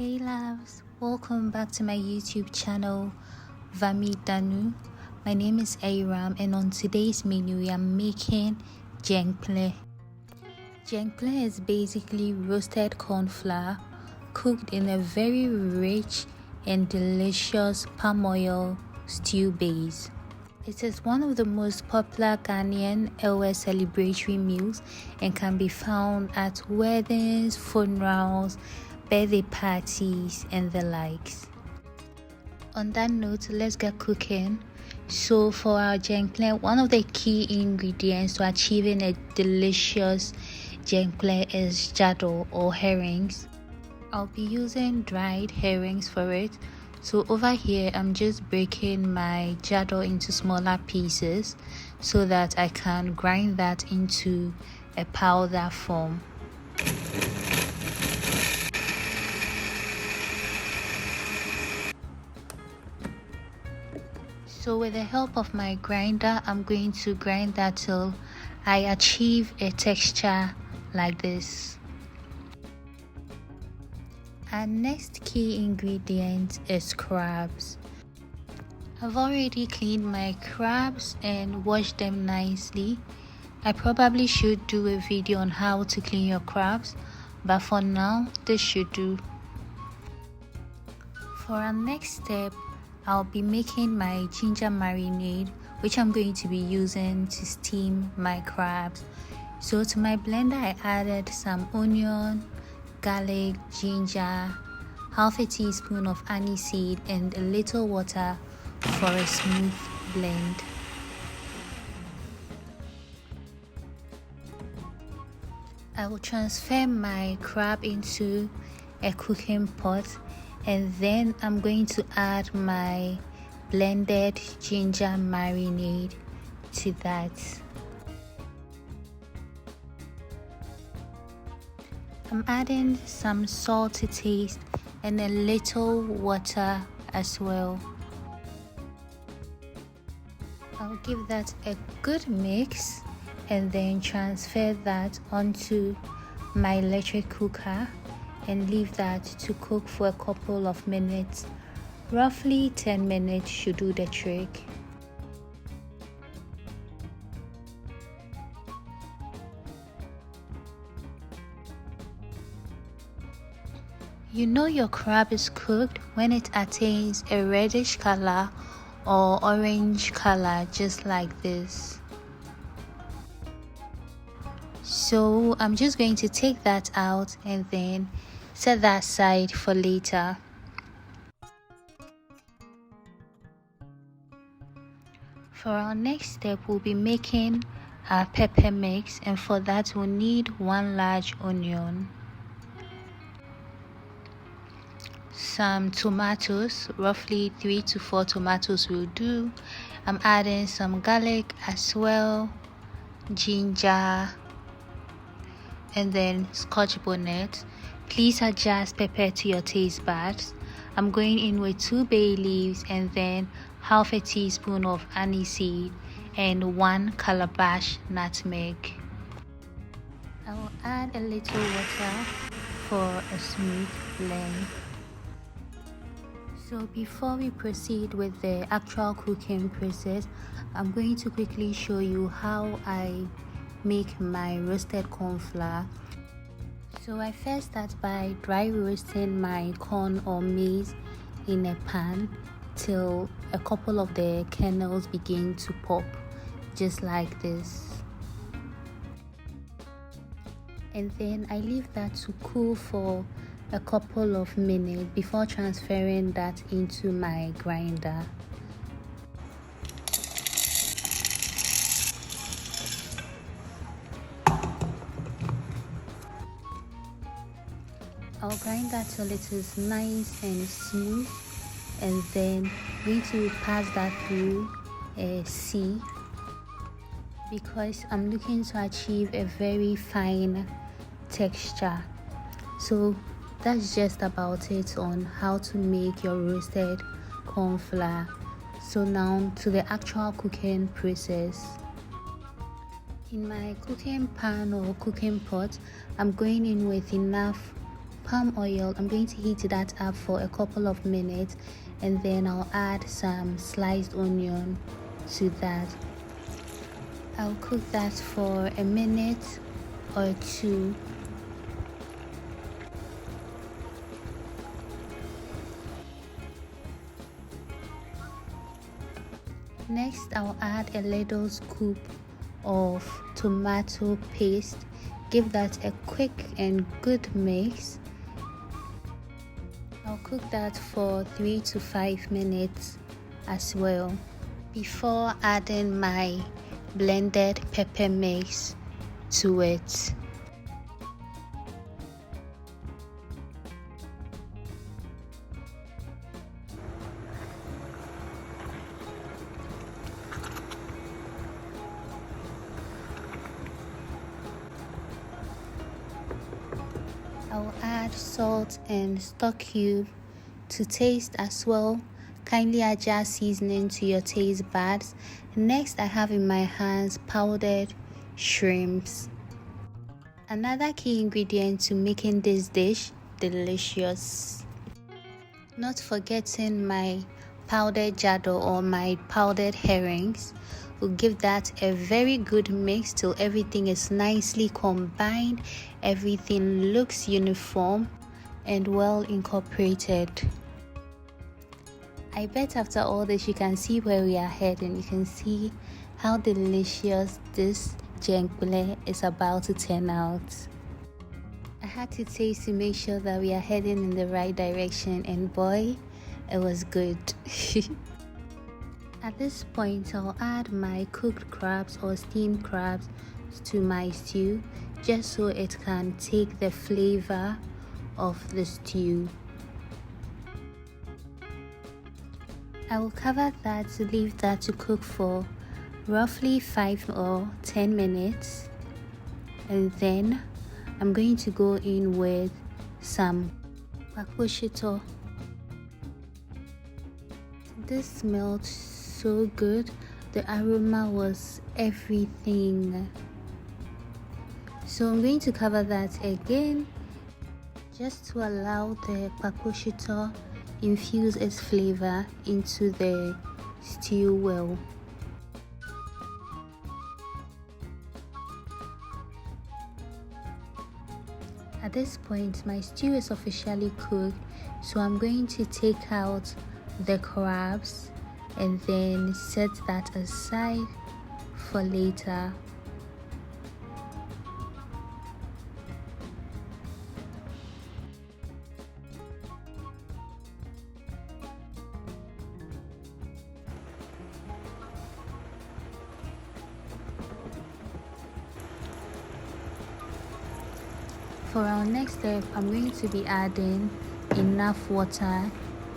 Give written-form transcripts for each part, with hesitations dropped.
Hey loves, welcome back to my YouTube channel Vami Danu. My name is Aram and on today's menu we are making Dzenkple. Dzenkple is basically roasted corn flour cooked in a very rich and delicious palm oil stew base. It is one of the most popular Ghanaian LS celebratory meals and can be found at weddings, funerals, birthday parties and the likes. On that note, let's get cooking. So for our Dzenkple, one of the key ingredients to achieving a delicious Dzenkple is jado or herrings. I'll be using dried herrings for it. So over here I'm just breaking my jado into smaller pieces so that I can grind that into a powder form. So with the help of my grinder, I'm going to grind that till I achieve a texture like this. Our next key ingredient is crabs. I've already cleaned my crabs and washed them nicely. I probably should do a video on how to clean your crabs, but for now this should do. For our next step, I'll be making my ginger marinade, which I'm going to be using to steam my crabs. So to my blender I added some onion, garlic, ginger, half a teaspoon of aniseed and a little water for a smooth blend. I will transfer my crab into a cooking pot and then I'm going to add my blended ginger marinade to that. I'm adding some salt to taste and a little water as well. I'll give that a good mix and then transfer that onto my electric cooker and leave that to cook for a couple of minutes. Roughly 10 minutes should do the trick. You know your crab is cooked when it attains a reddish color or orange color, just like this. So I'm just going to take that out and then set that aside for later. For our next step, we'll be making our pepper mix, and for that we'll need 1 large onion, some tomatoes, roughly 3 to 4 tomatoes will do. I'm adding some garlic as well, ginger, and then scotch bonnet. Please adjust pepper to your taste buds. I'm going in with 2 bay leaves and then half a teaspoon of aniseed and 1 calabash nutmeg. I will add a little water for a smooth blend. So before we proceed with the actual cooking process, I'm going to quickly show you how I make my roasted corn flour. So I first start by dry roasting my corn or maize in a pan till a couple of the kernels begin to pop, just like this. And then I leave that to cool for a couple of minutes before transferring that into my grinder. I'll grind that till it is nice and smooth, and then going to pass that through a sieve because I'm looking to achieve a very fine texture. So that's just about it on how to make your roasted corn flour. So now to the actual cooking process. In my cooking pan or cooking pot, I'm going in with enough palm oil, I'm going to heat that up for a couple of minutes, and then I'll add some sliced onion to that. I'll cook that for a minute or two. Next, I'll add a little scoop of tomato paste. Give that a quick and good mix. I'll cook that for 3 to 5 minutes as well before adding my blended pepper mix to it. I'll add salt and stock cube to taste as well. Kindly adjust seasoning to your taste buds. Next, I have in my hands powdered shrimps. Another key ingredient to making this dish delicious. Not forgetting my powdered jado or my powdered herrings. Will give that a very good mix till everything is nicely combined, everything looks uniform and well incorporated. I bet after all this you can see where we are heading. You can see how delicious this Dzenkple is about to turn out. I had to taste to make sure that we are heading in the right direction, and boy, it was good. At this point, I'll add my cooked crabs or steamed crabs to my stew, just so it can take the flavor of the stew. I will cover that to leave that to cook for roughly 5 or 10 minutes, and then I'm going to go in with some akplijii. This smelled so good. The aroma was everything. So I'm going to cover that again just to allow the akplijii infuse its flavor into the stew well. At this point, my stew is officially cooked, so I'm going to take out the crabs and then set that aside for later. For our next step, I'm going to be adding enough water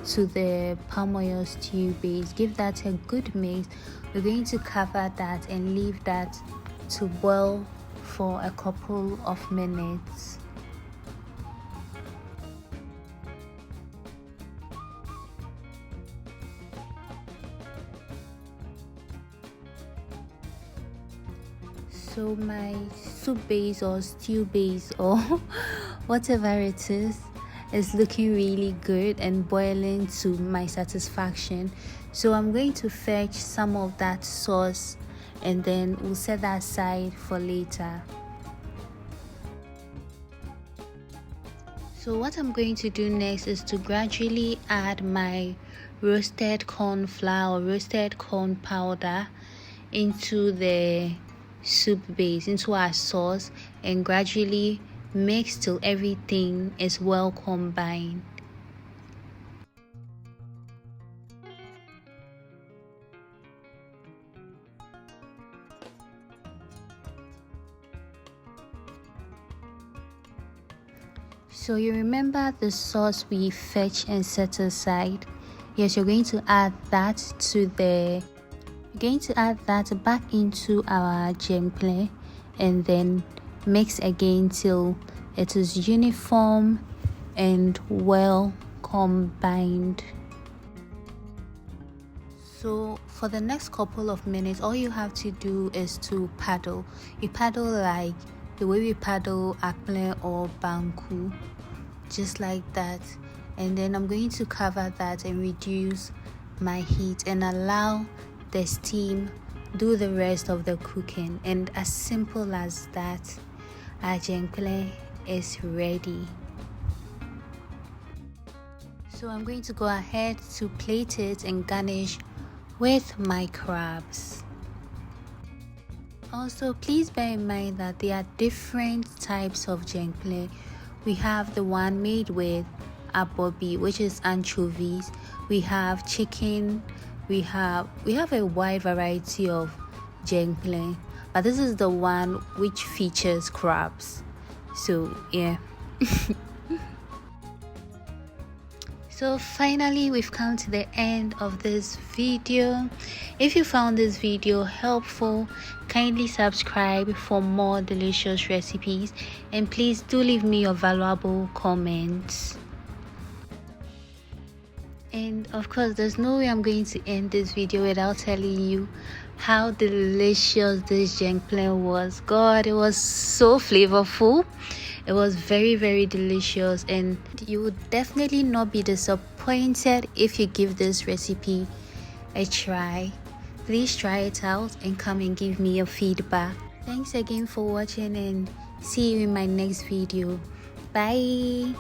to the palm oil stew base. Give that a good mix. We're going to cover that and leave that to boil for a couple of minutes. So my soup base or stew base or whatever it is looking really good and boiling to my satisfaction. So I'm going to fetch some of that sauce and then we'll set that aside for later. So what I'm going to do next is to gradually add my roasted corn flour or roasted corn powder into the soup base, into our sauce, and gradually mix till everything is well combined. So you remember the sauce we fetched and set aside? Yes, you're going to add that to the back into our Dzenkple and then mix again till it is uniform and well combined. So for the next couple of minutes, all you have to do is to paddle. You paddle like the way we paddle Akplijii or Banku. just like that, and then I'm going to cover that and reduce my heat and allow the steam do the rest of the cooking. And as simple as that, our dzenkple is ready. So I'm going to go ahead to plate it and garnish with my crabs. Also, please bear in mind that there are different types of dzenkple. We have the one made with Akplijii, which is anchovies. We have chicken. We have a wide variety of dzenkple, but this is the one which features crabs. So yeah. So finally, we've come to the end of this video. If you found this video helpful, kindly subscribe for more delicious recipes, and please do leave me your valuable comments. And of course, there's no way I'm going to end this video without telling you how delicious this dzenkple was. God, it was so flavorful. It was very, very delicious, and you would definitely not be disappointed if you give this recipe a try. Please try it out and come and give me your feedback. Thanks again for watching, and see you in my next video. Bye.